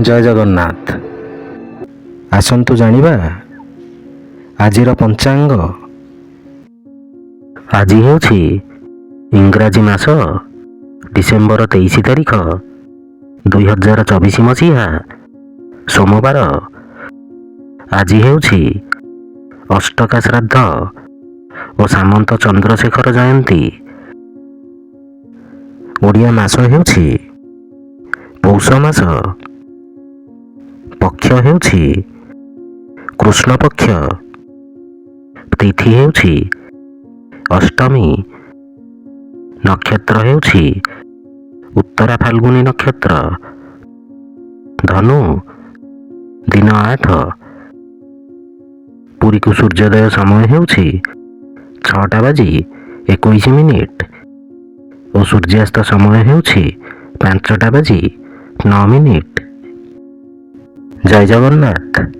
ଜୟ ଜଗନ୍ନାଥ। ଆସନ୍ତୁ ଜାଣିବା ଆଜିର ପଞ୍ଚାଙ୍ଗ। ଆଜି ହେଉଛି ଇଂରାଜୀ ମାସ ଡିସେମ୍ବର 23 ତାରିଖ 2024 ମସିହା ସୋମବାର। ଆଜି ହେଉଛି ଅଷ୍ଟକା ଶ୍ରାଦ୍ଧ ଓ ସାମନ୍ତ ଚନ୍ଦ୍ରଶେଖର ଜୟନ୍ତୀ। ଓଡ଼ିଆ ମାସ ହେଉଛି ପୌଷ ମାସ। ପକ୍ଷ ହେଉଛି କୃଷ୍ଣ ପକ୍ଷ। ତିଥି ହେଉଛି ଅଷ୍ଟମୀ। ନକ୍ଷତ୍ର ହେଉଛି ଉତ୍ତରା ଫାଲ୍ଗୁନୀ ନକ୍ଷତ୍ର। ଧନୁ ଦିନ 8। ପୁରୀକୁ ସୂର୍ଯ୍ୟୋଦୟ ସମୟ ହେଉଛି 6:21 ଓ ସୂର୍ଯ୍ୟାସ୍ତ ସମୟ ହେଉଛି 5:09। ଜୟ ଜଗନ୍ନାଥ।